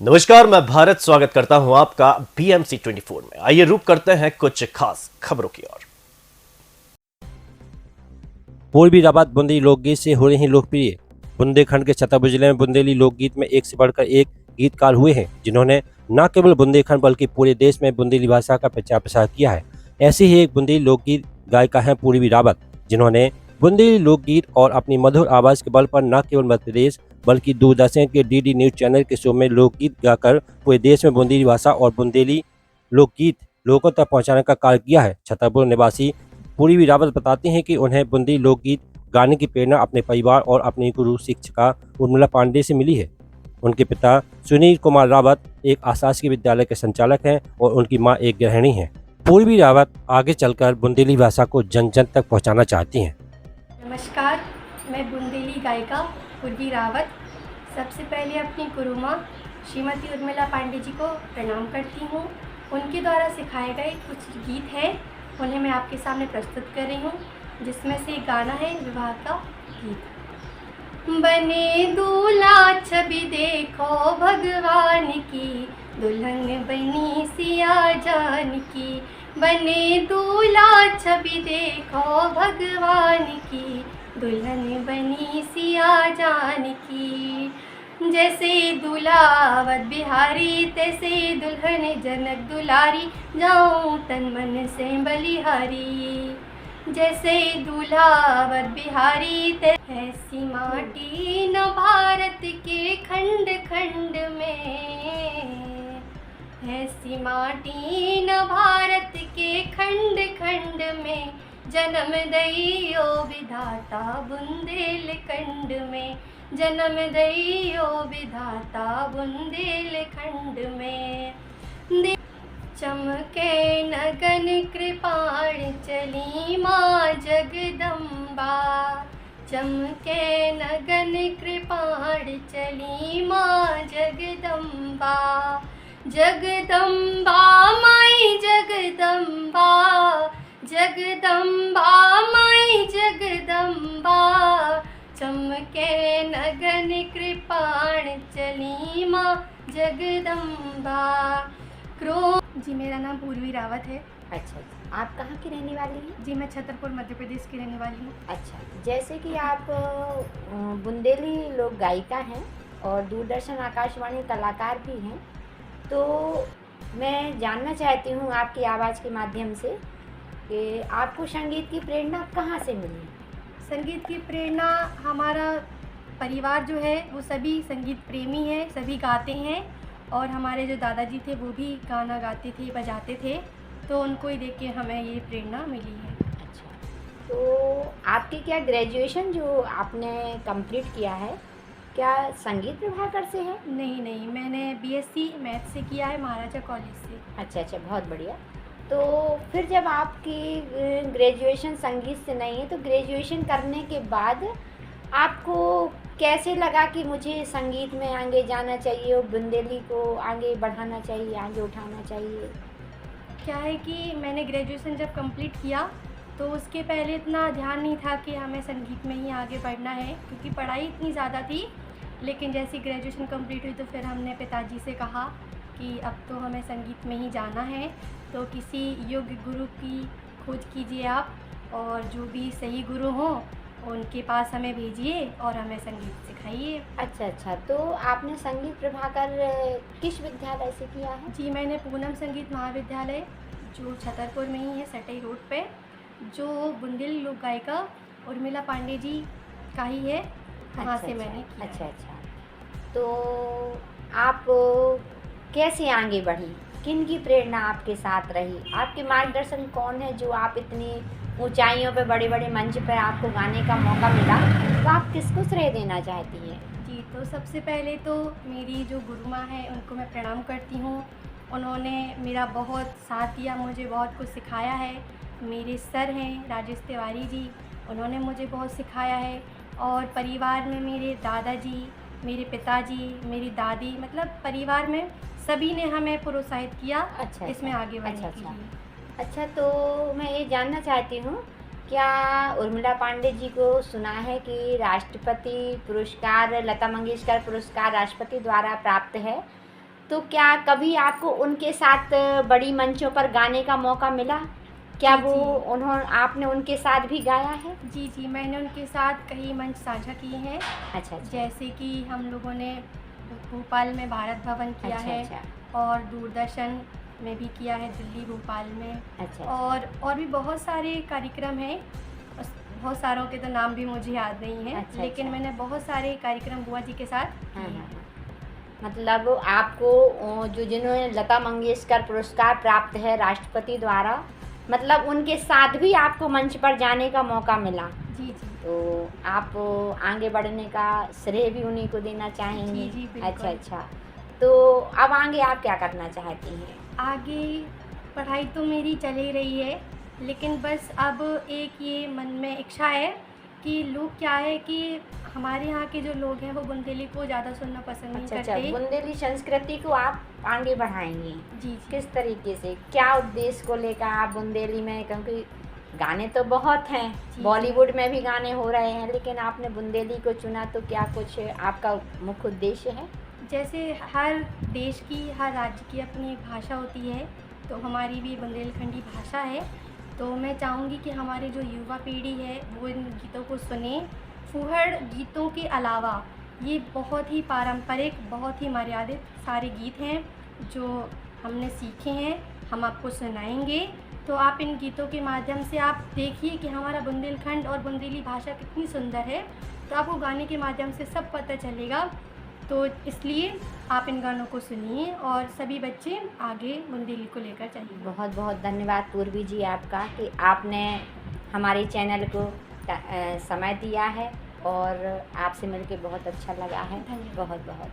नमस्कार, मैं भारत स्वागत करता हूं आपका BMC 24 में। आइए रुक करते हैं कुछ खास खबरों की ओर। पूर्वी रावत बुंदेली लोकगीत से हो रहे हैं लोकप्रिय। बुंदेलखंड के छतरपुर जिले में बुंदेली लोकगीत में एक से बढ़कर एक गीतकार हुए हैं, जिन्होंने न केवल बुंदेलखंड बल्कि पूरे देश में बुंदेली भाषा का प्रचार प्रसार किया है। ऐसे ही एक बुंदेली लोकगीत गायिका हैं पूर्वी रावत, जिन्होंने बुंदेली लोकगीत और अपनी मधुर आवाज के बल पर न केवल मध्य प्रदेश बल्कि दूरदर्शन के DD न्यूज चैनल के शो में लोकगीत गाकर पूरे देश में बुंदेली भाषा और बुंदेली लोकगीत लोगों तक पहुंचाने का कार्य किया है। छतरपुर निवासी पूर्वी रावत बताते हैं कि उन्हें बुंदेली लोकगीत गाने की प्रेरणा अपने परिवार और अपनी गुरु शिक्षिका उर्मिला पांडे से मिली है। उनके पिता सुनील कुमार रावत एक आशासकीय विद्यालय के संचालक हैं और उनकी मां एक गृहिणी हैं। पूर्वी रावत आगे चलकर बुंदेली भाषा को जन जन तक पहुंचाना चाहती हैं। नमस्कार, मैं बुंदेली गायिका पूर्वी रावत सबसे पहले अपनी गुरु माँ श्रीमती उर्मिला पांडे जी को प्रणाम करती हूँ। उनके द्वारा सिखाए गए कुछ गीत हैं, उन्हें मैं आपके सामने प्रस्तुत कर रही हूँ, जिसमें से एक गाना है विवाह का गीत। बने दूल्हा छवि देखो भगवान की, दुल्हन बनी सिया जान की। बने दूल्हा छवि देखो भगवान की, दुल्हन बनी सिया जान की। जैसे दूल्हावत बिहारी तैसे दुल्हन जनक दुलारी, जाऊं तन मन से बलिहारी। जैसे दूल्हावत बिहारी ऐसी माटी न भारत के खंड खंड में, ऐसी माटी न भारत के खंड खंड में। जन्म दइयो विधाता बुंदेलखंड में, जन्म दइयो विधाता बुंदेलखंड में। चमके नगन कृपाण चली माँ जगदम्बा, चमके नगन कृपाण चली माँ जगदम्बा। जगदम्बा माई जगदम्बा, जगदम्बा माई जगदम्बा। चमके नगन कृपाण चली माँ जगदम्बा। जी, मेरा नाम पूर्वी रावत है। अच्छा, आप कहाँ की रहने वाली हैं? जी, मैं छतरपुर मध्य प्रदेश की रहने वाली हूँ। अच्छा, जैसे कि आप बुंदेली लोक गायिका हैं और दूरदर्शन आकाशवाणी कलाकार भी हैं, तो मैं जानना चाहती हूँ आपकी आवाज़ के माध्यम से कि आपको संगीत की प्रेरणा कहाँ से मिली? संगीत की प्रेरणा, हमारा परिवार जो है वो सभी संगीत प्रेमी हैं, सभी गाते हैं। और हमारे जो दादाजी थे वो भी गाना गाते थे, बजाते थे, तो उनको ही देख के हमें ये प्रेरणा मिली है। अच्छा, तो आपकी क्या ग्रेजुएशन जो आपने कंप्लीट किया है, क्या संगीत प्रभाकर से है? नहीं, मैंने BSc मैथ से किया है, महाराजा कॉलेज से। अच्छा, बहुत बढ़िया। तो फिर जब आपकी ग्रेजुएशन संगीत से नहीं है, तो ग्रेजुएशन करने के बाद आपको कैसे लगा कि मुझे संगीत में आगे जाना चाहिए और बुंदेली को आगे बढ़ाना चाहिए, आगे उठाना चाहिए? क्या है कि मैंने ग्रेजुएशन जब कंप्लीट किया तो उसके पहले इतना ध्यान नहीं था कि हमें संगीत में ही आगे बढ़ना है, क्योंकि पढ़ाई इतनी ज़्यादा थी। लेकिन जैसे ग्रेजुएशन कंप्लीट हुई तो फिर हमने पिताजी से कहा कि अब तो हमें संगीत में ही जाना है, तो किसी योग्य गुरु की खोज कीजिए आप, और जो भी सही गुरु हों उनके पास हमें भेजिए और हमें संगीत सिखाइए। अच्छा, तो आपने संगीत प्रभाकर किस विद्यालय से किया है? जी, मैंने पूनम संगीत महाविद्यालय जो छतरपुर में ही है, सटई रोड पे, जो बुंदेली लोक गायिका उर्मिला पांडे जी का ही है, वहाँ से मैंने किया। अच्छा, तो आप कैसे आगे बढ़ी? किन की प्रेरणा आपके साथ रही? आपके मार्गदर्शन कौन है जो आप इतनी ऊंचाइयों पे, बड़े बड़े मंच पर आपको गाने का मौका मिला, तो आप किसको श्रेय देना चाहती हैं? जी, तो सबसे पहले तो मेरी जो गुरु माँ है उनको मैं प्रणाम करती हूँ। उन्होंने मेरा बहुत साथ दिया, मुझे बहुत कुछ सिखाया है। मेरे सर हैं राजेश तिवारी जी, उन्होंने मुझे बहुत सिखाया है। और परिवार में मेरे दादाजी, मेरे पिताजी, मेरी दादी, मतलब परिवार में सभी ने हमें प्रोत्साहित किया इसमें आगे बढ़ने के लिए। अच्छा, तो मैं ये जानना चाहती हूँ, क्या उर्मिला पांडे जी को सुना है कि राष्ट्रपति पुरस्कार, लता मंगेशकर पुरस्कार राष्ट्रपति द्वारा प्राप्त है, तो क्या कभी आपको उनके साथ बड़ी मंचों पर गाने का मौका मिला? क्या जी, वो जी। उन्होंने आपने उनके साथ भी गाया है? जी, जी, मैंने उनके साथ कई मंच साझा किए हैं। अच्छा अच्छा जैसे कि हम लोगों ने भोपाल में भारत भवन किया अच्छा है अच्छा और दूरदर्शन में भी किया है, दिल्ली भोपाल में। अच्छा और भी बहुत सारे कार्यक्रम हैं। बहुत सारों के तो नाम भी मुझे याद नहीं है, अच्छा, लेकिन अच्छा। मैंने बहुत सारे कार्यक्रम बुआ जी के साथ हाँ किए हाँ हैं। हाँ। मतलब आपको जो जिन्होंने लता मंगेशकर पुरस्कार प्राप्त है राष्ट्रपति द्वारा, मतलब उनके साथ भी आपको मंच पर जाने का मौका मिला, जी, जी। तो आप आगे बढ़ने का श्रेय भी उन्हीं को देना चाहेंगे? जी, जी, बिल्कुल। अच्छा अच्छा। तो अब आगे आप क्या करना चाहती हैं? आगे पढ़ाई तो मेरी चल ही रही है, लेकिन बस अब एक ये मन में इच्छा है कि लोग क्या है कि हमारे यहाँ के जो लोग हैं वो बुंदेली को ज़्यादा सुनना पसंद नहीं अच्छा अच्छा, करते। बुंदेली संस्कृति को आप आगे बढ़ाएंगी जी, जी। किस तरीके से, क्या उद्देश्य को लेकर आप बुंदेली में, क्योंकि गाने तो बहुत हैं, जी। बॉलीवुड में भी गाने हो रहे हैं, लेकिन आपने बुंदेली को चुना, तो क्या कुछ आपका मुख्य उद्देश्य है? जैसे हर देश की, हर राज्य की अपनी एक भाषा होती है, तो हमारी भी बुंदेलखंडी भाषा है। तो मैं चाहूँगी कि हमारी जो युवा पीढ़ी है वो इन गीतों को सुने। फूहड़ गीतों के अलावा ये बहुत ही पारंपरिक, बहुत ही मर्यादित सारे गीत हैं जो हमने सीखे हैं, हम आपको सुनाएंगे। तो आप इन गीतों के माध्यम से आप देखिए कि हमारा बुंदेलखंड और बुंदेली भाषा कितनी सुंदर है, तो आपको गाने के माध्यम से सब पता चलेगा। तो इसलिए आप इन गानों को सुनिए और सभी बच्चे आगे बुंदेली को लेकर चलिए। बहुत बहुत धन्यवाद पूर्वी जी आपका कि आपने हमारे चैनल को समय दिया है, और आपसे मिलके बहुत अच्छा लगा है। धन्यवाद। बहुत बहुत